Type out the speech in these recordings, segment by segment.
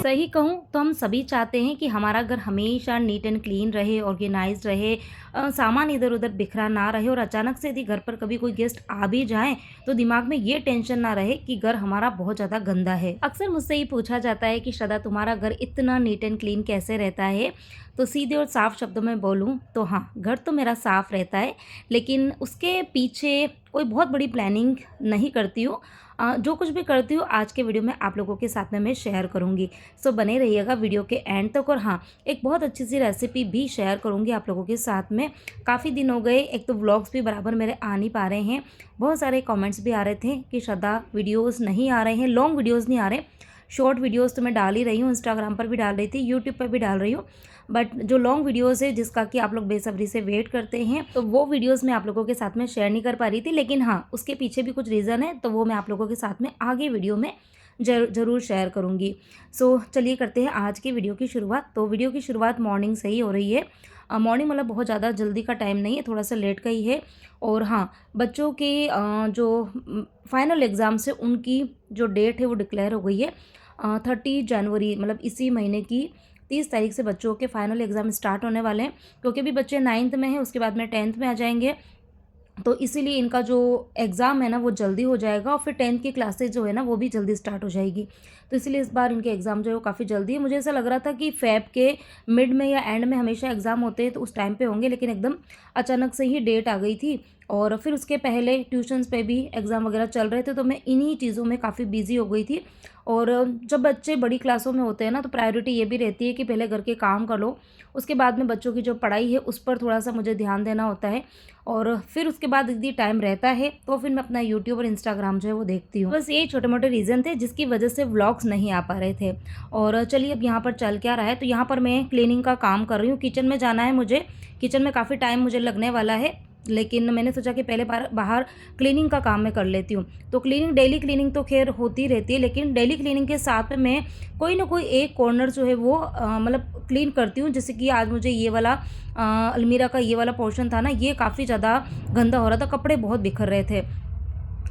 सही कहूँ तो हम सभी चाहते हैं कि हमारा घर हमेशा नीट एंड क्लीन रहे, ऑर्गेनाइज़ रहे, सामान इधर-उधर बिखरा ना रहे और अचानक से यदि घर पर कभी कोई गेस्ट आ भी जाएँ, तो दिमाग में ये टेंशन ना रहे कि घर हमारा बहुत ज़्यादा गंदा है। अक्सर मुझसे ये पूछा जाता है कि श्रद्धा, तुम्हारा घर इतना नीट एंड क्लीन कैसे रहता है? तो सीधे और साफ शब्दों में बोलूँ तो हाँ, घर तो मेरा साफ रहता है, लेकिन उसके पीछे कोई बहुत बड़ी प्लानिंग नहीं करती हूँ। जो कुछ भी करती हूँ आज के वीडियो में आप लोगों के साथ में मैं शेयर करूँगी। सो बने रहिएगा वीडियो के एंड तक। और हाँ, एक बहुत अच्छी सी रेसिपी भी शेयर करूँगी आप लोगों के साथ में। काफ़ी दिन हो गए, एक तो व्लॉग्स भी बराबर मेरे आ नहीं पा रहे हैं। बहुत सारे कमेंट्स भी आ रहे थे कि श्रद्धा वीडियोस नहीं आ रहे हैं, लॉन्ग वीडियोस नहीं आ रहे। शॉर्ट वीडियोस तो मैं डाल ही रही हूँ, इंस्टाग्राम पर भी डाल रही थी, यूट्यूब पर भी डाल रही हूँ, बट जो लॉन्ग वीडियोस है जिसका कि आप लोग बेसब्री से वेट करते हैं, तो वो वीडियोस मैं आप लोगों के साथ में शेयर नहीं कर पा रही थी। लेकिन हाँ, उसके पीछे भी कुछ रीज़न है, तो वो मैं आप लोगों के साथ में आगे वीडियो में ज़रूर शेयर करूँगी। सो चलिए करते हैं आज की वीडियो की शुरुआत। तो वीडियो की शुरुआत मॉर्निंग से ही हो रही है। मॉर्निंग मतलब बहुत ज़्यादा जल्दी का टाइम नहीं है, थोड़ा सा लेट का ही है। और हाँ, बच्चों के जो फाइनल एग्ज़ाम्स है उनकी जो डेट है वो डिक्लेयर हो गई है। 30 जनवरी मतलब इसी महीने की 30 तारीख से बच्चों के फाइनल एग्ज़ाम स्टार्ट होने वाले हैं, क्योंकि अभी बच्चे 9th में हैं, उसके बाद में 10th में आ जाएंगे। तो इसीलिए इनका जो एग्ज़ाम है ना वो जल्दी हो जाएगा और फिर 10th की क्लासेज जो है ना वो भी जल्दी स्टार्ट हो जाएगी। तो इसीलिए इस बार इनके एग्ज़ाम जो है वो काफ़ी जल्दी है। मुझे ऐसा लग रहा था कि फ़ेब के मिड में या एंड में हमेशा एग्ज़ाम होते हैं तो उस टाइम पे होंगे, लेकिन एकदम अचानक से ही डेट आ गई थी। और फिर उसके पहले ट्यूशन्स पे भी एग्ज़ाम वगैरह चल रहे थे, तो मैं इन्हीं चीज़ों में काफ़ी बिज़ी हो गई थी। और जब बच्चे बड़ी क्लासों में होते हैं ना तो प्रायोरिटी ये भी रहती है कि पहले घर के काम कर लो, उसके बाद में बच्चों की जो पढ़ाई है उस पर थोड़ा सा मुझे ध्यान देना होता है। और फिर उसके बाद यदि टाइम रहता है तो फिर मैं अपना यूट्यूब और इंस्टाग्राम जो है वो देखती हूँ। बस ये छोटे मोटे रीज़न थे जिसकी वजह से व्लॉग्स नहीं आ पा रहे थे। और चलिए अब यहाँ पर चल क्या रहा है, तो यहाँ पर मैं क्लीनिंग का काम कर रही हूँ। किचन में जाना है मुझे, किचन में काफ़ी टाइम मुझे लगने वाला है, लेकिन मैंने सोचा कि पहले बाहर क्लीनिंग का काम मैं कर लेती हूँ। तो क्लीनिंग, डेली क्लीनिंग तो खैर होती रहती है, लेकिन डेली क्लीनिंग के साथ में मैं कोई ना कोई एक कॉर्नर जो है वो मतलब क्लीन करती हूँ। जैसे कि आज मुझे ये वाला अलमीरा का ये वाला पोर्शन था ना, ये काफ़ी ज़्यादा गंदा हो रहा था, कपड़े बहुत बिखर रहे थे।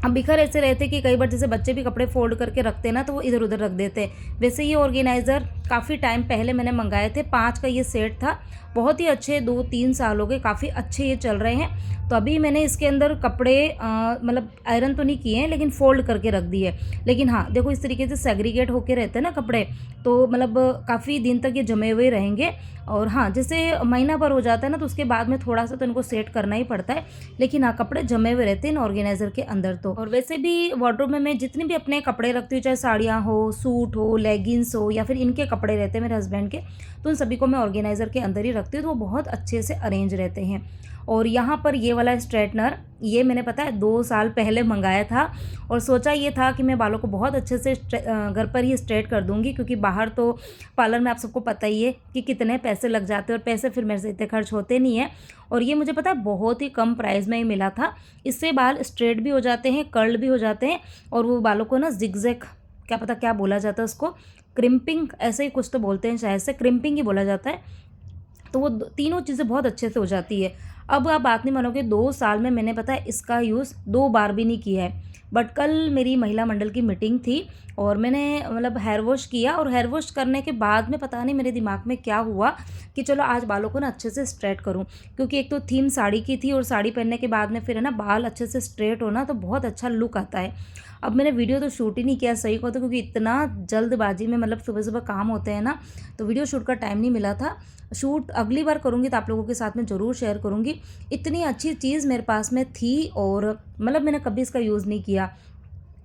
अब बिखर ऐसे रहते कि कई बार जैसे बच्चे भी कपड़े फोल्ड करके रखते हैं ना तो वो इधर उधर रख देते हैं। वैसे ये ऑर्गेनाइज़र काफ़ी टाइम पहले मैंने मंगाए थे, 5 का ये सेट था, बहुत ही अच्छे, 2-3 साल हो गए, काफ़ी अच्छे ये चल रहे हैं। तो अभी मैंने इसके अंदर कपड़े मतलब आयरन तो नहीं किए हैं लेकिन फोल्ड करके रख दिए। लेकिन हाँ, देखो इस तरीके से सेग्रीगेट होके रहते हैं ना कपड़े, तो मतलब काफ़ी दिन तक ये जमे हुए रहेंगे। और हाँ, जैसे महीना भर हो जाता है ना तो उसके बाद में थोड़ा सा तो इनको सेट करना ही पड़ता है, लेकिन हाँ, कपड़े जमे हुए रहते हैं ऑर्गेनाइज़र के अंदर तो। और वैसे भी वार्डरोब में मैं जितने भी अपने कपड़े रखती हूँ, चाहे साड़ियाँ हो, सूट हो, लेगिंग्स हो, या फिर इनके कपड़े रहते हैं मेरे हस्बैंड के, तो उन सभी को मैं ऑर्गेनाइज़र के अंदर ही रखती हूँ, तो वो बहुत अच्छे से अरेंज रहते हैं। और यहाँ पर ये वाला स्ट्रेटनर, ये मैंने पता है 2 साल पहले मंगाया था और सोचा ये था कि मैं बालों को बहुत अच्छे से घर पर ही स्ट्रेट कर दूँगी, क्योंकि बाहर तो पार्लर में आप सबको पता ही है कि कितने पैसे लग जाते हैं और पैसे फिर मेरे से इतने खर्च होते नहीं हैं। और ये मुझे पता है बहुत ही कम प्राइस में ही मिला था। इससे बाल स्ट्रेट भी हो जाते हैं, कर्ल भी हो जाते हैं, और वो बालों को ना जिगजैग, क्या पता क्या बोला जाता है उसको, क्रिम्पिंग ऐसे ही कुछ तो बोलते हैं, शायद से क्रिम्पिंग ही बोला जाता है। तो वो तीनों चीज़ें बहुत अच्छे से हो जाती है। अब आप बात नहीं मानोगे, 2 साल में मैंने पता है इसका यूज़ 2 बार भी नहीं किया है। बट कल मेरी महिला मंडल की मीटिंग थी और मैंने मतलब हेयर वॉश किया, और हेयर वॉश करने के बाद में पता नहीं मेरे दिमाग में क्या हुआ कि चलो आज बालों को ना अच्छे से स्ट्रेट करूं, क्योंकि एक तो थीम साड़ी की थी और साड़ी पहनने के बाद में फिर है ना बाल अच्छे से स्ट्रेट होना तो बहुत अच्छा लुक आता है। अब मैंने वीडियो तो शूट ही नहीं किया सही को, तो क्योंकि इतना जल्दबाजी में मतलब सुबह सुबह काम होते हैं ना, तो वीडियो शूट का टाइम नहीं मिला था। शूट अगली बार करूँगी तो आप लोगों के साथ में ज़रूर शेयर करूँगी। इतनी अच्छी चीज़ मेरे पास में थी और मतलब मैंने कभी इसका यूज़ नहीं किया।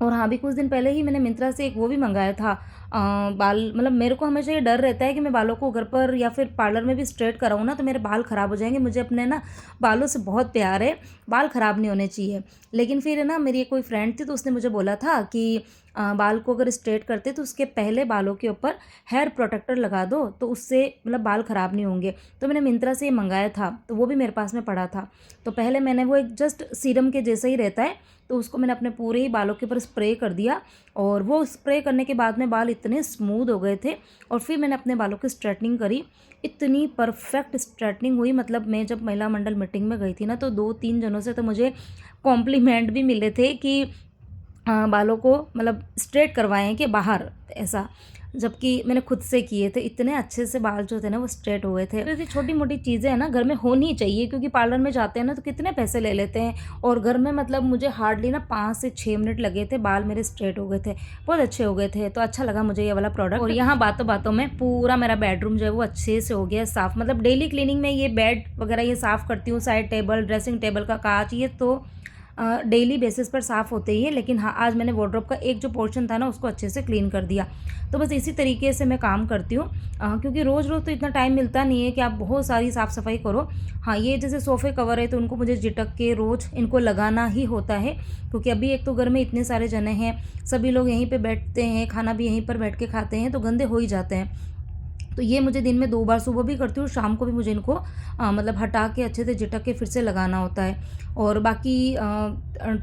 और हाँ, अभी कुछ दिन पहले ही मैंने मिंत्रा से एक वो भी मंगाया था, बाल मतलब मेरे को हमेशा ये डर रहता है कि मैं बालों को घर पर या फिर पार्लर में भी स्ट्रेट कराऊँ ना तो मेरे बाल ख़राब हो जाएंगे। मुझे अपने ना बालों से बहुत प्यार है, बाल ख़राब नहीं होने चाहिए। लेकिन फिर ना मेरी कोई फ्रेंड थी तो उसने मुझे बोला था कि बाल को अगर स्ट्रेट करते तो उसके पहले बालों के ऊपर हेयर प्रोटेक्टर लगा दो तो उससे मतलब बाल ख़राब नहीं होंगे। तो मैंने मिंत्रा से ये मंगाया था, तो वो भी मेरे पास में पड़ा था। तो पहले मैंने वो एक जस्ट सीरम के जैसा ही रहता है, तो उसको मैंने अपने पूरे ही बालों के ऊपर स्प्रे कर दिया और वो स्प्रे करने के बाद में बाल इतने स्मूथ हो गए थे। और फिर मैंने अपने बालों की स्ट्रेटनिंग करी, इतनी परफेक्ट स्ट्रेटनिंग हुई। मतलब मैं जब महिला मंडल मीटिंग में गई थी ना तो 2-3 जनों से तो मुझे कॉम्प्लीमेंट भी मिले थे कि बालों को मतलब स्ट्रेट करवाए हैं कि बाहर ऐसा, जबकि मैंने खुद से किए थे। इतने अच्छे से बाल जो थे ना वो स्ट्रेट हुए थे। तो ऐसी छोटी मोटी चीज़ें हैं ना घर में होनी चाहिए, क्योंकि पार्लर में जाते हैं ना तो कितने पैसे ले लेते हैं और घर में मतलब मुझे हार्डली ना 5 से 6 मिनट लगे थे, बाल मेरे स्ट्रेट हो गए थे, बहुत अच्छे हो गए थे। तो अच्छा लगा मुझे ये वाला प्रोडक्ट। और यहाँ बातों बातों में पूरा मेरा बेडरूम जो है वो अच्छे से हो गया साफ़। मतलब डेली क्लीनिंग में ये बेड वगैरह ये साफ़ करती हूँ, साइड टेबल, ड्रेसिंग टेबल का कांच, ये तो डेली बेसिस पर साफ़ होते ही है। लेकिन हाँ, आज मैंने वार्डरोब का एक जो पोर्शन था ना उसको अच्छे से क्लीन कर दिया। तो बस इसी तरीके से मैं काम करती हूँ, क्योंकि रोज़ रोज़ तो इतना टाइम मिलता नहीं है कि आप बहुत सारी साफ़ सफाई करो। हाँ, ये जैसे सोफ़े कवर है तो उनको मुझे झिटक के रोज़ इनको लगाना ही होता है, क्योंकि अभी एक तो घर में इतने सारे जने हैं, सभी लोग यहीं पे बैठते हैं, खाना भी यहीं पर बैठ के खाते हैं, तो गंदे हो ही जाते हैं। तो ये मुझे दिन में 2 बार, सुबह भी करती हूँ, शाम को भी मुझे इनको मतलब हटा के अच्छे से झिटक के फिर से लगाना होता है। और बाकी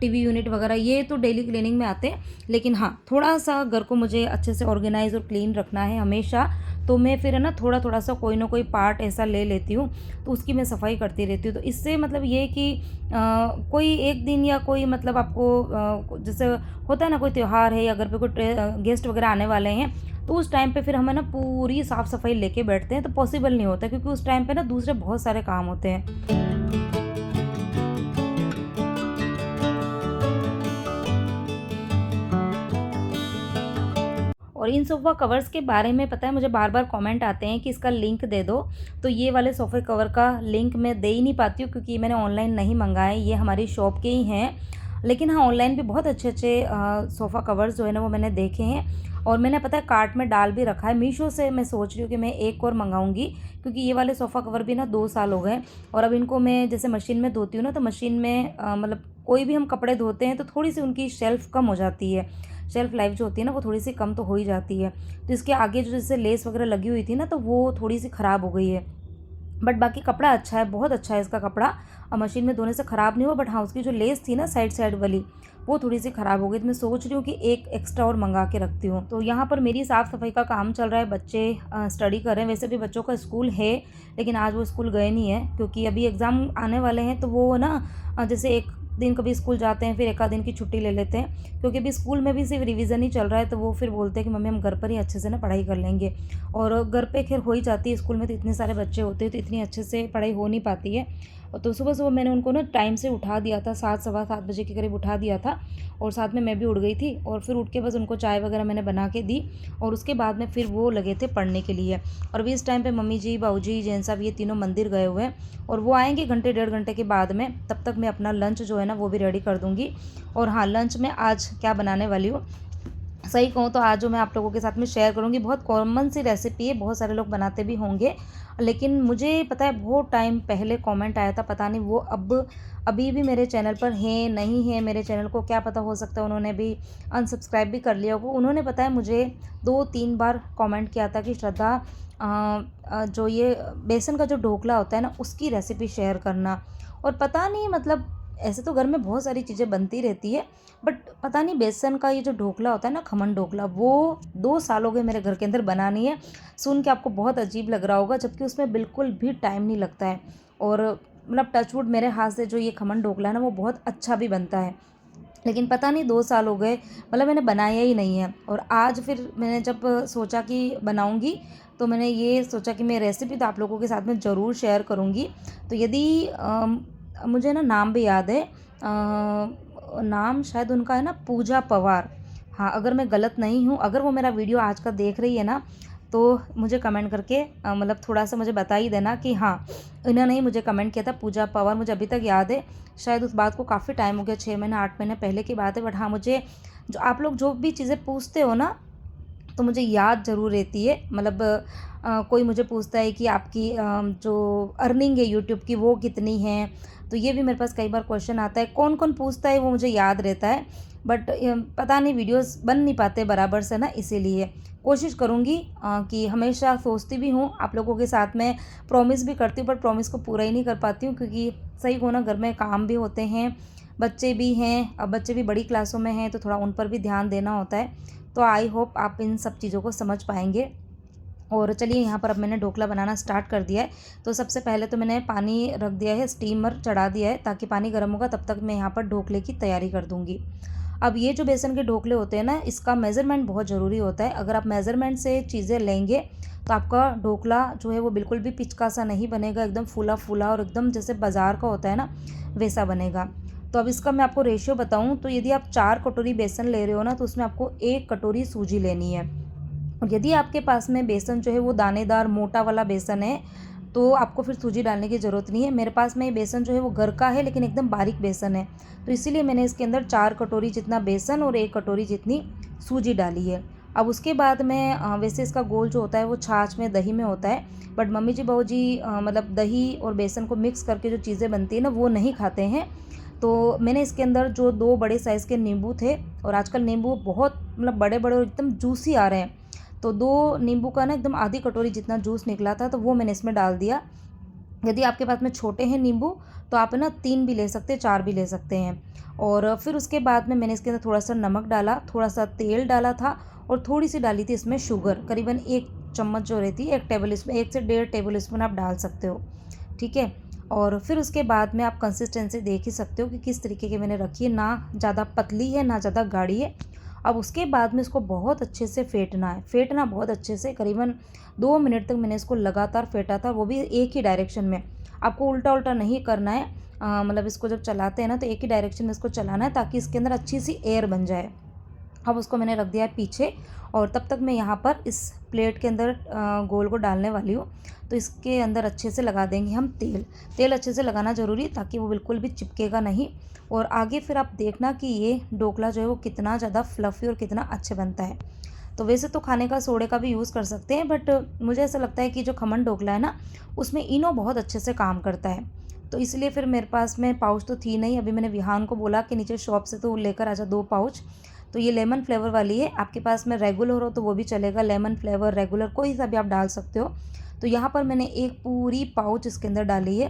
टीवी यूनिट वगैरह ये तो डेली क्लीनिंग में आते हैं। लेकिन हाँ, थोड़ा-सा घर को मुझे अच्छे से ऑर्गेनाइज़ और क्लीन रखना है हमेशा, तो मैं फिर है ना थोड़ा-थोड़ा सा कोई ना कोई पार्ट ऐसा ले लेती हूँ, तो उसकी मैं सफाई करती रहती हूँ। तो इससे मतलब ये कि कोई एक दिन या कोई मतलब आपको जैसे होता है ना कोई त्योहार है या घर पे कोई गेस्ट वगैरह आने वाले हैं, तो उस टाइम पे फिर हमें ना पूरी साफ़ सफाई लेके बैठते हैं तो पॉसिबल नहीं होता, क्योंकि उस टाइम पे ना दूसरे बहुत सारे काम होते हैं। और इन सोफ़ा कवर्स के बारे में पता है मुझे बार-बार कमेंट आते हैं कि इसका लिंक दे दो, तो ये वाले सोफ़े कवर का लिंक मैं दे ही नहीं पाती हूँ, क्योंकि ये मैंने ऑनलाइन नहीं मँगाए, ये हमारी शॉप के ही हैं। लेकिन हाँ, ऑनलाइन भी बहुत अच्छे-अच्छे सोफ़ा कवर्स जो है ना वो मैंने देखे हैं और मैंने पता है कार्ट में डाल भी रखा है। मीशो से मैं सोच रही हूँ कि मैं एक और मँगाऊँगी, क्योंकि ये वाले सोफ़ा कवर भी ना 2 साल हो गए और अब इनको मैं जैसे मशीन में धोती हूँ ना, तो मशीन में मतलब कोई भी हम कपड़े धोते हैं तो थोड़ी-सी उनकी शेल्फ़ कम हो जाती है। शेल्फ़ लाइफ़ जो होती है ना वो थोड़ी-सी कम तो हो ही जाती है। तो इसके आगे जो जैसे लेस वगैरह लगी हुई थी ना तो वो थोड़ी-सी ख़राब हो गई है। बट बाकी कपड़ा अच्छा है, बहुत अच्छा है इसका कपड़ा। मशीन में धोने से ख़राब नहीं हुआ, बट हाँ, उसकी जो लेस थी ना साइड साइड वाली, वो थोड़ी-सी ख़राब हो गई। तो मैं सोच रही हूँ कि एक एक्स्ट्रा और मँगा के रखती हूँ। तो यहाँ पर मेरी साफ़-सफ़ाई का काम चल रहा है, बच्चे स्टडी कर रहे हैं। वैसे भी बच्चों का स्कूल है, लेकिन आज वो स्कूल गए नहीं हैं, क्योंकि अभी एग्ज़ाम आने वाले हैं। तो वो ना जैसे 1 दिन कभी स्कूल जाते हैं, फिर 1 आध दिन की छुट्टी ले लेते हैं, क्योंकि अभी स्कूल में भी सिर्फ रिवीज़न ही चल रहा है। तो वो फिर बोलते हैं कि मम्मी हम घर पर ही अच्छे से ना पढ़ाई कर लेंगे। और घर पे खैर हो ही जाती है, स्कूल में तो इतने सारे बच्चे होते हैं तो इतनी अच्छे से पढ़ाई हो नहीं पाती है। और तो सुबह-सुबह मैंने उनको ना टाइम से उठा दिया था, 7 सवा 7 बजे के करीब उठा दिया था और साथ में मैं भी उठ गई थी। और फिर उठ के बस उनको चाय वगैरह मैंने बना के दी और उसके बाद में फिर वो लगे थे पढ़ने के लिए। और अभी इस टाइम पे मम्मी जी, बाबूजी, जैन साहब ये तीनों मंदिर गए हुए हैं और वो आएँगे घंटे 1.5 घंटे के बाद में। तब तक मैं अपना लंच जो है ना वो भी रेडी कर दूँगी। और हाँ, लंच में आज क्या बनाने वाली हूँ, सही कहूँ तो आज जो मैं आप लोगों के साथ में शेयर करूँगी बहुत कॉमन सी रेसिपी है, बहुत सारे लोग बनाते भी होंगे। लेकिन मुझे पता है बहुत टाइम पहले कमेंट आया था, पता नहीं वो अब अभी भी मेरे चैनल पर हैं, नहीं है, मेरे चैनल को क्या पता, हो सकता है उन्होंने भी अनसब्सक्राइब भी कर लिया होगा। उन्होंने पता है मुझे 2-3 बार कमेंट किया था कि श्रद्धा जो ये बेसन का जो ढोकला होता है ना उसकी रेसिपी शेयर करना। और पता नहीं मतलब ऐसे तो घर में बहुत सारी चीज़ें बनती रहती है, बट पता नहीं बेसन का ये जो ढोकला होता है ना, खमन ढोकला, वो 2 साल हो गए मेरे घर के अंदर बना नहीं है। सुन के आपको बहुत अजीब लग रहा होगा, जबकि उसमें बिल्कुल भी टाइम नहीं लगता है। और मतलब टचवुड मेरे हाथ से जो ये खमन ढोकला है ना वो बहुत अच्छा भी बनता है। लेकिन पता नहीं 2 साल हो गए, मतलब मैंने बनाया ही नहीं है। और आज फिर मैंने जब सोचा कि बनाऊँगी, तो मैंने ये सोचा कि मैं रेसिपी तो आप लोगों के साथ में ज़रूर शेयर करूँगी। तो यदि मुझे ना नाम भी याद है, नाम शायद उनका है ना पूजा पवार। हाँ, अगर मैं गलत नहीं हूँ, अगर वो मेरा वीडियो आज का देख रही है ना, तो मुझे कमेंट करके मतलब थोड़ा-सा मुझे बता ही देना कि हाँ, इन्होंने ही मुझे कमेंट किया था, पूजा पवार, मुझे अभी तक याद है। शायद उस बात को काफ़ी टाइम हो गया, 6 महीने 8 महीने पहले की बात है। बट हाँ, मुझे जो आप लोग जो भी चीज़ें पूछते हो ना, तो मुझे याद ज़रूर रहती है। मतलब कोई मुझे पूछता है कि आपकी जो अर्निंग है यूट्यूब की वो कितनी है? तो ये भी मेरे पास कई बार क्वेश्चन आता है। कौन-कौन पूछता है वो मुझे याद रहता है, बट पता नहीं वीडियोज़ बन नहीं पाते बराबर से ना, इसीलिए। कोशिश करूँगी कि हमेशा सोचती भी हूँ आप लोगों के साथ में, प्रॉमिस भी करती हूँ, बट प्रॉमिस को पूरा ही नहीं कर पाती हूँ, क्योंकि सही कहूँ ना, घर में काम भी होते हैं, बच्चे भी हैं। अब बच्चे भी बड़ी क्लासों में हैं तो थोड़ा उन पर भी ध्यान देना होता है। तो आई होप आप इन सब चीज़ों को समझ पाएँगे। और चलिए, यहाँ पर अब मैंने ढोकला बनाना स्टार्ट कर दिया है। तो सबसे पहले तो मैंने पानी रख दिया है, स्टीमर चढ़ा दिया है, ताकि पानी गर्म होगा तब तक मैं यहाँ पर ढोकले की तैयारी कर दूँगी। अब ये जो बेसन के ढोकले होते हैं ना, इसका मेज़रमेंट बहुत ज़रूरी होता है। अगर आप मेज़रमेंट से चीज़ें लेंगे तो आपका ढोकला जो है वो बिल्कुल भी पिचका सा नहीं बनेगा, एकदम फूला-फूला और एकदम जैसे बाज़ार का होता है ना, वैसा बनेगा। तो अब इसका मैं आपको रेशियो बताऊँ तो यदि आप 4 कटोरी बेसन ले रहे हो ना, तो उसमें आपको 1 कटोरी सूजी लेनी है। और यदि आपके पास में बेसन जो है वो दानेदार मोटा वाला बेसन है, तो आपको फिर सूजी डालने की ज़रूरत नहीं है। मेरे पास में ये बेसन जो है वो घर का है, लेकिन एकदम बारीक बेसन है, तो इसीलिए मैंने इसके अंदर 4 कटोरी जितना बेसन और 1 कटोरी जितनी सूजी डाली है। अब उसके बाद में वैसे इसका घोल जो होता है वो छाछ में, दही में होता है, बट मम्मी जी बाबू जी मतलब दही और बेसन को मिक्स करके जो चीज़ें बनती है ना, वो नहीं खाते हैं। तो मैंने इसके अंदर जो 2 बड़े साइज़ के नींबू थे, और आजकल नींबू बहुत मतलब बड़े-बड़े और एकदम जूसी आ रहे हैं, तो 2 नींबू का ना एकदम आधी कटोरी जितना जूस निकला था, तो वो मैंने इसमें डाल दिया। यदि आपके पास में छोटे हैं नींबू, तो आप ना 3 भी ले सकते हैं, 4 भी ले सकते हैं। और फिर उसके बाद में मैंने इसके अंदर थोड़ा-सा नमक डाला, थोड़ा-सा तेल डाला था, और थोड़ी-सी डाली थी इसमें शुगर, करीबन 1 चम्मच जो रहती है, 1 टेबल स्पून, 1 से डेढ़ टेबल स्पून आप डाल सकते हो, ठीक है? और फिर उसके बाद में आप कंसिस्टेंसी देख ही सकते हो कि किस तरीके की मैंने रखी है, ना ज़्यादा पतली है, ना ज़्यादा गाढ़ी है। अब उसके बाद में इसको बहुत अच्छे से फेंटना है, फेंटना बहुत अच्छे से, करीबन 2 मिनट तक मैंने इसको लगातार फेंटा था, वो भी एक ही डायरेक्शन में। आपको उल्टा-उल्टा नहीं करना है। मतलब इसको जब चलाते हैं ना, तो एक ही डायरेक्शन में इसको चलाना है, ताकि इसके अंदर अच्छी सी एयर बन जाए। अब उसको मैंने रख दिया है पीछे, और तब तक मैं यहाँ पर इस प्लेट के अंदर गोल को डालने वाली हूँ। तो इसके अंदर अच्छे से लगा देंगे हम तेल। तेल अच्छे से लगाना ज़रूरी है, ताकि वो बिल्कुल भी चिपकेगा नहीं। और आगे फिर आप देखना कि ये ढोकला जो है वो कितना ज़्यादा फ्लफ़ी और कितना अच्छा बनता है। तो वैसे तो खाने का सोडे का भी यूज़ कर सकते हैं, बट मुझे ऐसा लगता है कि जो खमन ढोकला है ना, उसमें इनो बहुत अच्छे से काम करता है। तो इसलिए फिर मेरे पास में पाउच तो थी नहीं। अभी मैंने विहान को बोला कि नीचे शॉप से तो लेकर आ जा 2 पाउच। तो ये लेमन फ्लेवर वाली है, आपके पास में रेगुलर हो तो वो भी चलेगा, लेमन फ्लेवर, रेगुलर, कोई सा भी आप डाल सकते हो। तो यहाँ पर मैंने एक पूरी पाउच इसके अंदर डाली है,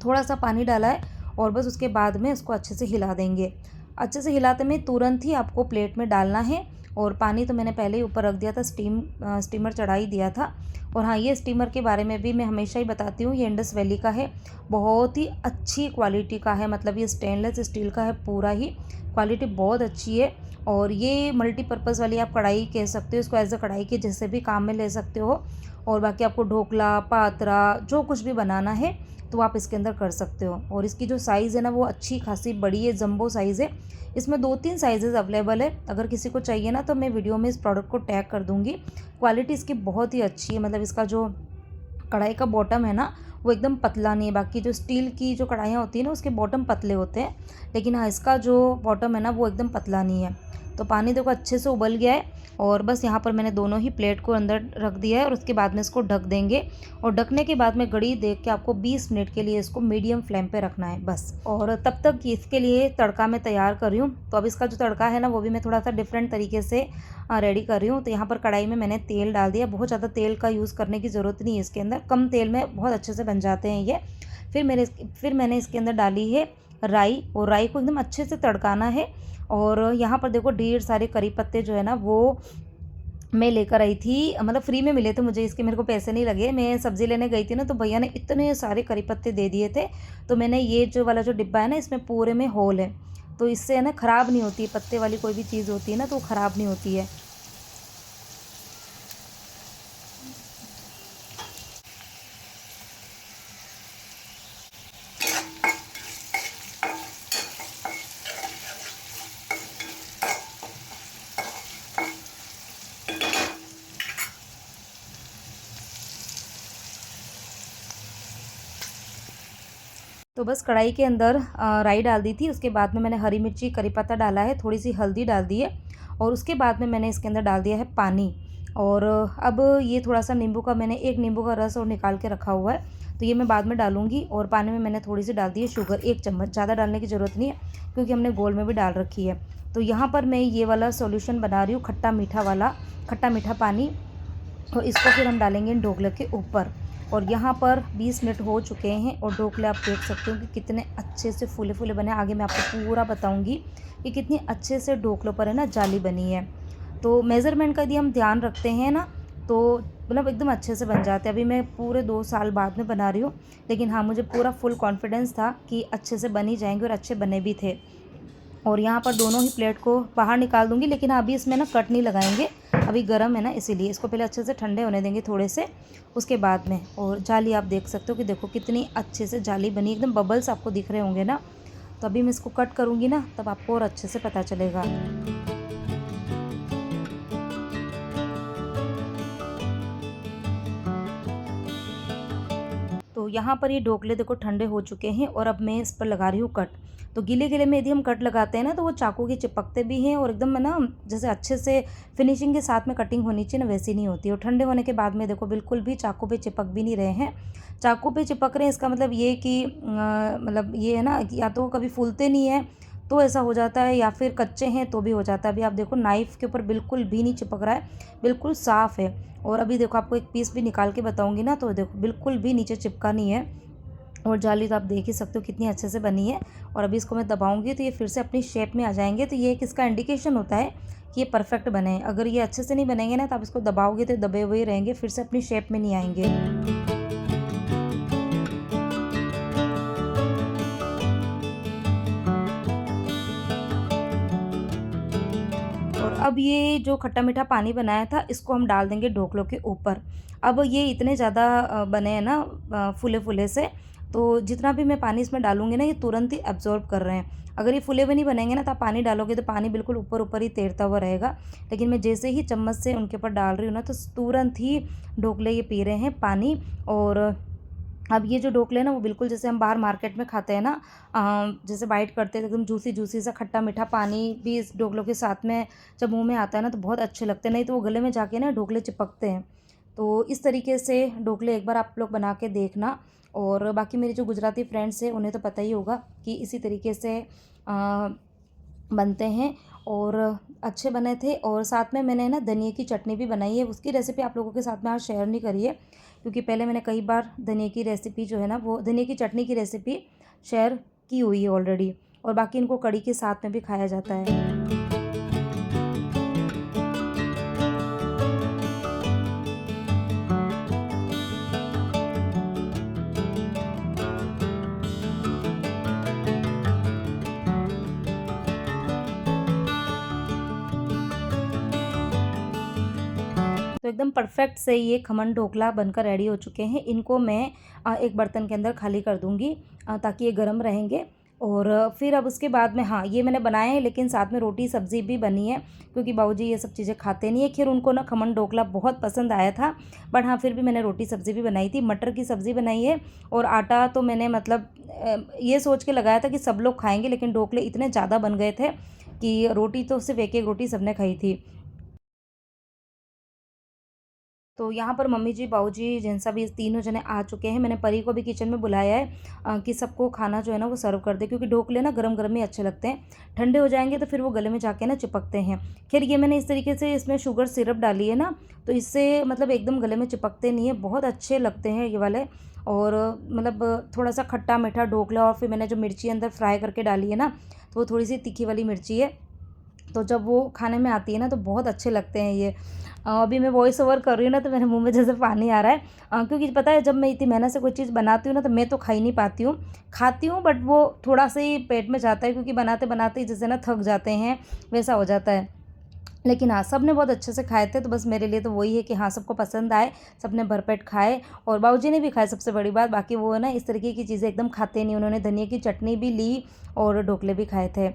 थोड़ा सा पानी डाला है, और बस उसके बाद में इसको अच्छे से हिला देंगे। अच्छे से हिलाते में तुरंत ही आपको प्लेट में डालना है। और पानी तो मैंने पहले ही ऊपर रख दिया था, स्टीमर चढ़ा ही दिया था। और हाँ, ये स्टीमर के बारे में भी मैं हमेशा ही बताती हूँ, ये इंडस वैली का है, बहुत ही अच्छी क्वालिटी का है, मतलब ये स्टेनलेस स्टील का है पूरा ही, क्वालिटी बहुत अच्छी है। और ये मल्टीपर्पज़ वाली आप कढ़ाई कह सकते हो इसको, एज अ कढ़ाई के जैसे भी काम में ले सकते हो। और बाकी आपको ढोकला, पातरा, जो कुछ भी बनाना है तो आप इसके अंदर कर सकते हो। और इसकी जो साइज़ है ना, वो अच्छी खासी बड़ी है, जंबो साइज़ है। इसमें 2-3 साइज़ेज़ अवेलेबल है, अगर किसी को चाहिए ना तो मैं वीडियो में इस प्रोडक्ट को टैग कर दूँगी। क्वालिटी इसकी बहुत ही अच्छी है, मतलब इसका जो कढ़ाई का बॉटम है ना, वो एकदम पतला नहीं है। बाकी जो स्टील की जो कढ़ाइयाँ होती हैं ना, उसके बॉटम पतले होते हैं, लेकिन हाँ, इसका जो बॉटम है ना, वो एकदम पतला नहीं है। तो पानी देखो अच्छे से उबल गया है, और बस यहाँ पर मैंने दोनों ही प्लेट को अंदर रख दिया है, और उसके बाद में इसको ढक देंगे। और ढकने के बाद में घड़ी देख के आपको 20 मिनट के लिए इसको मीडियम फ्लेम पे रखना है बस। और तब तक इसके लिए तड़का मैं तैयार कर रही हूँ। तो अब इसका जो तड़का है ना, वो भी मैं थोड़ा सा डिफरेंट तरीके से रेडी कर रही हूँ। तो यहाँ पर कढ़ाई में मैंने तेल डाल दिया, बहुत ज़्यादा तेल का यूज़ करने की ज़रूरत नहीं है इसके अंदर, कम तेल में बहुत अच्छे से बन जाते हैं ये। फिर मैंने इसके अंदर डाली है राई, और राई को एकदम अच्छे से तड़काना है। और यहाँ पर देखो ढेर सारे करी पत्ते जो है ना, वो मैं लेकर आई थी, मतलब फ्री में मिले थे मुझे इसके, मेरे को पैसे नहीं लगे। मैं सब्ज़ी लेने गई थी ना, तो भैया ने इतने सारे करी पत्ते दे दिए थे। तो मैंने ये जो वाला जो डिब्बा है ना, इसमें पूरे में होल है, तो इससे है ना ख़राब नहीं होती, पत्ते वाली कोई भी चीज़ होती है ना, तो वो ख़राब नहीं होती है। तो बस कढ़ाई के अंदर राई डाल दी थी, उसके बाद में मैंने हरी मिर्ची, करी पत्ता डाला है, थोड़ी सी हल्दी डाल दी है, और उसके बाद में मैंने इसके अंदर डाल दिया है पानी। और अब ये थोड़ा-सा नींबू का मैंने 1 नींबू का रस और निकाल के रखा हुआ है, तो ये मैं बाद में डालूँगी। और पानी में मैंने थोड़ी-सी डाल दी है शुगर, 1 चम्मच, ज़्यादा डालने की ज़रूरत नहीं है क्योंकि हमने घोल में भी डाल रखी है। तो यहाँ पर मैं ये वाला सॉल्यूशन बना रही हूँ, खट्टा-मीठा वाला, खट्टा-मीठा पानी। और इसको फिर हम डालेंगे इन ढोकले के ऊपर। और यहाँ पर 20 मिनट हो चुके हैं और ढोकले आप देख सकते हो कि कितने अच्छे से फूले-फूले बने हैं। आगे मैं आपको पूरा बताऊँगी कि कितनी अच्छे से ढोकलों पर है ना जाली बनी है। तो मेज़रमेंट का यदि हम ध्यान रखते हैं ना, तो मतलब एकदम अच्छे से बन जाते हैं। अभी मैं पूरे 2 साल बाद में बना रही हूँ, लेकिन हाँ, मुझे पूरा फुल कॉन्फिडेंस था कि अच्छे से बन ही जाएँगे और अच्छे बने भी थे। और यहाँ पर दोनों ही प्लेट को बाहर निकाल दूँगी, लेकिन अभी इसमें ना कट नहीं लगाएंगे, अभी गर्म है ना इसीलिए। इसको पहले अच्छे से ठंडे होने देंगे थोड़े से, उसके बाद में। और जाली आप देख सकते हो कि देखो कितनी अच्छे से जाली बनी, एकदम बबल्स आपको दिख रहे होंगे ना। तो अभी मैं इसको कट करूँगी ना, तब आपको और अच्छे से पता चलेगा। तो यहाँ पर ये ढोकले देखो ठंडे हो चुके हैं और अब मैं इस पर लगा रही हूँ कट। तो गीले-गीले में यदि हम कट लगाते हैं ना, तो वो चाकू के चिपकते भी हैं और एकदम है ना, जैसे अच्छे से फिनिशिंग के साथ में कटिंग होनी चाहिए ना, वैसी नहीं होती। और ठंडे होने के बाद में देखो बिल्कुल भी चाकू पे चिपक भी नहीं रहे हैं। चाकू पे चिपक रहे हैं इसका मतलब ये कि मतलब ये है ना कि या तो कभी फूलते नहीं हैं, तो ऐसा हो जाता है, या फिर कच्चे हैं तो भी हो जाता है। अभी आप देखो नाइफ़ के ऊपर बिल्कुल भी नहीं चिपक रहा है, बिल्कुल साफ़ है। और अभी देखो आपको एक पीस भी निकाल के बताऊँगी ना, तो देखो बिल्कुल भी नीचे चिपका नहीं है। और जाली तो आप देख ही सकते हो कितनी अच्छे से बनी है। और अभी इसको मैं दबाऊँगी तो ये फिर से अपनी शेप में आ जाएँगे। तो ये एक इसका इंडिकेशन होता है कि ये परफेक्ट बने हैं। अगर ये अच्छे से नहीं बनेंगे ना, तो आप इसको दबाओगे तो दबे हुए ही रहेंगे, फिर से अपनी शेप में नहीं आएँगे। और अब ये जो खट्टा-मीठा पानी बनाया था, इसको हम डाल देंगे ढोकलों के ऊपर। अब ये इतने ज़्यादा बने हैं ना फूले-फूले से, तो जितना भी मैं पानी इसमें डालूँगी ना, ये तुरंत ही एब्ज़ॉर्ब कर रहे हैं। अगर ये फूले हुए नहीं बनेंगे ना, तो आप पानी डालोगे तो पानी बिल्कुल ऊपर-ऊपर ही तैरता हुआ रहेगा। लेकिन मैं जैसे ही चम्मच से उनके ऊपर डाल रही हूँ ना, तो तुरंत ही ढोकले ये पी रहे हैं पानी। और अब ये जो ढोकले हैं ना, वो बिल्कुल जैसे हम बाहर मार्केट में खाते हैं ना, जैसे बाइट करते हैं तो एकदम जूसी-जूसी सा खट्टा-मीठा पानी भी इस ढोकलों के साथ में जब मुँह में आता है ना, तो बहुत अच्छे लगते हैं। नहीं तो वो गले में जाके ना ढोकले चिपकते हैं। तो इस तरीके से ढोकले एक बार आप लोग बना के देखना। और बाकी मेरी जो गुजराती फ्रेंड्स हैं, उन्हें तो पता ही होगा कि इसी तरीके से अ, बनते हैं और अच्छे बने थे। और साथ में मैंने ना धनिये की चटनी भी बनाई है, उसकी रेसिपी आप लोगों के साथ में आज शेयर नहीं करी है, क्योंकि पहले मैंने कई बार धनिये की रेसिपी जो है ना, वो धनिये की चटनी की रेसिपी शेयर की हुई है ऑलरेडी। और बाकी इनको कढ़ी के साथ में भी खाया जाता है। तो एकदम परफेक्ट से ये खमन ढोकला बनकर रेडी हो चुके हैं। इनको मैं एक बर्तन के अंदर खाली कर दूँगी, ताकि ये गर्म रहेंगे। और फिर अब उसके बाद में हाँ, ये मैंने बनाए हैं, लेकिन साथ में रोटी सब्ज़ी भी बनी है, क्योंकि बाबूजी ये सब चीज़ें खाते नहीं है। खैर उनको ना खमन ढोकला बहुत पसंद आया था, बट हाँ, फिर भी मैंने रोटी सब्ज़ी भी बनाई थी। मटर की सब्ज़ी बनाई है। और आटा तो मैंने मतलब ये सोच के लगाया था कि सब लोग खाएँगे, लेकिन ढोकले इतने ज़्यादा बन गए थे कि रोटी तो सिर्फ़ एक-एक रोटी सबने खाई थी। तो यहाँ पर मम्मी जी, बाबूजी, जिनसा भी तीनों जने आ चुके हैं। मैंने परी को भी किचन में बुलाया है कि सबको खाना जो है ना वो सर्व कर दे, क्योंकि ढोकले ना गरम-गरम ही अच्छे लगते हैं। ठंडे हो जाएँगे तो फिर वो गले में जाके ना चिपकते हैं। ख़ैर ये मैंने इस तरीके से इसमें शुगर सिरप डाली है ना, तो इससे मतलब एकदम गले में चिपकते नहीं है, बहुत अच्छे लगते हैं ये वाले। और मतलब थोड़ा-सा खट्टा-मीठा ढोकला, और फिर मैंने जो मिर्ची अंदर फ्राई करके डाली है ना, तो वो थोड़ी-सी तीखी वाली मिर्ची है। तो जब वो खाने में आती है ना, तो बहुत अच्छे लगते हैं ये। अभी मैं वॉइस ओवर कर रही हूँ ना, तो मेरे मुँह में जैसे पानी आ रहा है, क्योंकि पता है जब मैं इतनी मेहनत से कोई चीज़ बनाती हूँ ना, तो मैं तो खा ही नहीं पाती हूँ। खाती हूँ बट वो थोड़ा-सा ही पेट में जाता है, क्योंकि बनाते-बनाते ही जैसे ना थक जाते हैं, वैसा हो जाता है। लेकिन हाँ, सबने बहुत अच्छे से खाए थे, तो बस मेरे लिए तो वही है कि हाँ, सबको पसंद आए, सबने भरपेट खाए। और बाबूजी ने भी खाए, सबसे बड़ी बात। बाकी वो है ना इस तरीके की चीज़ें एकदम खाते नहीं, उन्होंने धनिया की चटनी भी ली और ढोकले भी खाए थे।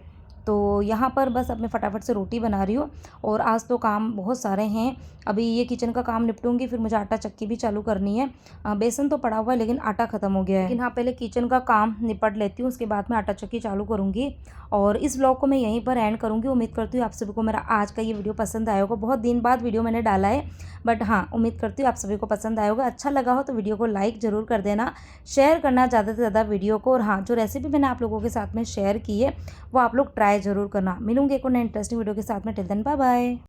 तो यहाँ पर बस अब मैं फटाफट से रोटी बना रही हूँ और आज तो काम बहुत सारे हैं। अभी ये किचन का काम निपटूंगी, फिर मुझे आटा चक्की भी चालू करनी है। बेसन तो पड़ा हुआ है लेकिन आटा ख़त्म हो गया है। लेकिन हाँ, पहले किचन का काम निपट लेती हूँ, उसके बाद मैं आटा चक्की चालू करूँगी। और इस व्लॉग को मैं यहीं पर एंड करूँगी। उम्मीद करती हूँ आप सभी को मेरा आज का ये वीडियो पसंद आया होगा। बहुत दिन बाद वीडियो मैंने डाला है, बट हाँ, उम्मीद करती हूँ आप सभी को पसंद आया होगा। अच्छा लगा हो तो वीडियो को लाइक ज़रूर कर देना, शेयर करना ज़्यादा से ज़्यादा वीडियो को। और हाँ, जो रेसिपी मैंने आप लोगों के साथ में शेयर की है वो आप लोग ट्राई ज़रूर करना। मिलूंगी एक और नए इंटरेस्टिंग वीडियो के साथ में। Till then bye bye.